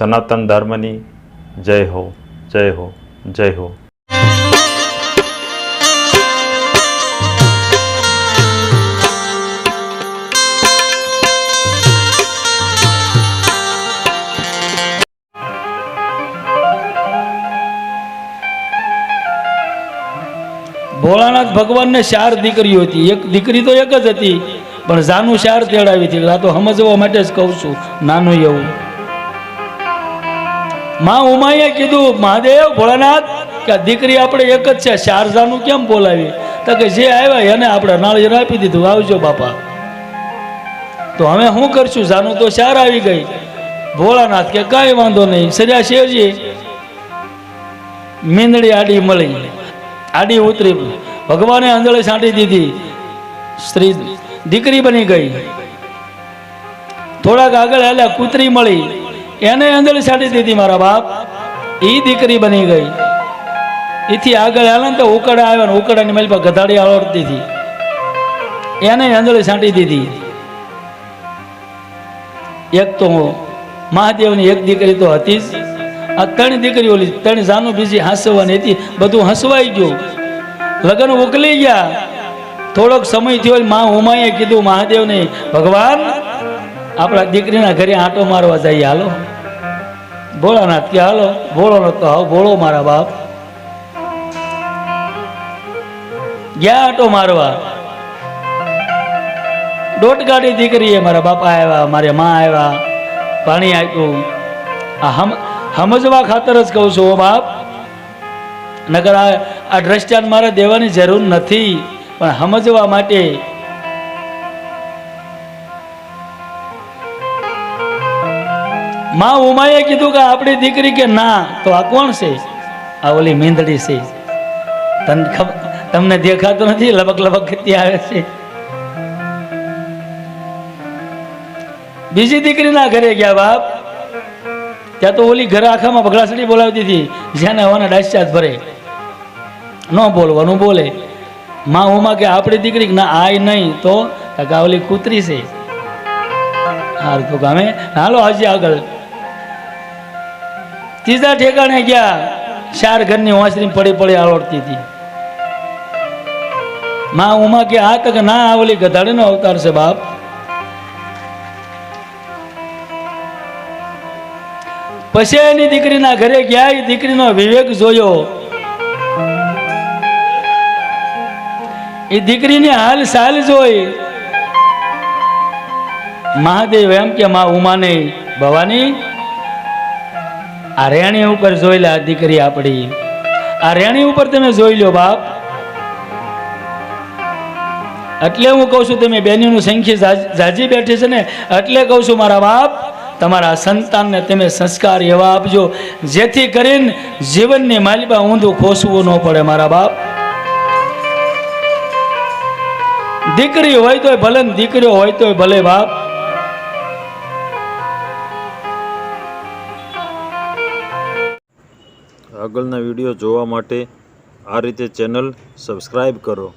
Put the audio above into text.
સનાતન ધર્મની જય હો, જય હો, જય હો. ભોળાનાથ ભગવાનને 4 દીકરીઓ હતી. એક દીકરી તો એક જ હતી, પણ જાનું 4 તેડાવી હતી. આ તો સમજવા માટે જ કહું છું, નાનું એવું. માં ઉમાએ કીધું, મહાદેવ ભોળાનાથ કે દીકરી આપણે એક જ છે, 4 જાનું કેમ બોલાવી? તો કે જે આવ્યા એને આપણે નાળિયેર આપી દીધું, આવજો બાપા. તો હવે શું કરશું? જાનું તો 4 આવી ગઈ. ભોળાનાથ કે કાંઈ વાંધો નહીં. સજા શેરજી મીંદડી આડી મળી, આડી ઉતરી, ભગવાને આંધળી છાંટી દીધી, સ્ત્રી દીકરી બની ગઈ. થોડાક આગળ હાલ્યા, કૂતરી મળી, એને આંધળી છાંટી દીધી મારા બાપ, એ દીકરી બની ગઈ. એથી આગળ હાલે ને તો ઉકડા આવ્યા ને ઉકડાની મારી પાસે ગધાડી આવડતી હતી, એને આંધળી છાંટી દીધી. એક તો મહાદેવની એક દીકરી તો હતી જ. આ 3 દીકરીઓ, 3 જાનું બીજી હસવાની હતી. બધું હસવાઈ ગયું, લગ્ન ઉકલી ગયા. થોડોક સમય થયો, માં ઉમાએ કીધું મહાદેવને, ભગવાન આપણા દીકરીના ઘરે આંટો મારવા જઈએ, હાલો. ભોળાનાથ કે હાલો. ભોળાનાથ તો હાવ ભોળો મારા બાપ. ગયા આંટો મારવા. દોટગાડી દીકરીએ મારા બાપા આવ્યા, મારે માં આવ્યા, પાણી આપ્યું. સમજવા ખાતર જ કહું છું બાપ, નકર આ દ્રષ્ટાંત મારે દેવાની જરૂર નથી, પણ સમજવા માટે. માં ઉમાએ કીધું કે આપણી દીકરી કે ના. તો આ કોણ છે? આ ઓલી મીંદડી છે. તમને દેખાતો નથી? લબક લબક કરતી આવે છે. બીજી દીકરીના ઘરે ગયા બાપ. ત્યાં તો ઓલી ઘર આખામાં બગડાસડી બોલાવતી હતી, જેને હવાના ડાસ્યા જ ભરે, ન બોલવાનું બોલે. માં ઉમા કે આપણી દીકરી ના આય નહીં. તો ઓલી કૂતરી છે. હાલ તો ગામે હાલો હજી આગળ. ત્રીજા ઠેકાણે ગયા, 4 ઘરની વાંસરી પડી પડી આવડતી હતી. માં ઉમા કે આ તક ના, ઓલી ગધાડીનો અવતાર છે બાપ. પછી એની દીકરીના ઘરે ગયા. એ દીકરીનો વિવેક જોયો, એ દીકરીની હાલ સાલ જોઈ. મહાદેવ એમ કે માં ઉમાને, ભવાની આ રેણી ઉપર જોઈ લે. આ દીકરી આપણી આ રેણી ઉપર તમે જોઈ લો બાપ. એટલે હું કહું છું, તમે બેનીનું સંખ્યા જાજી બેઠી છે ને, એટલે કહું છું મારા બાપ, તમારા સંતાનને તમે સંસ્કાર એવા આપજો, જેથી કરીને જીવનની માલિપા ઊંધું ખોસવું ન પડે મારા બાપ. દીકરી હોય તોય ભલે, દીકરીઓ હોય તોય ભલે બાપ. આગળના વિડીયો જોવા માટે આ રીતે ચેનલ સબસ્ક્રાઈબ કરો.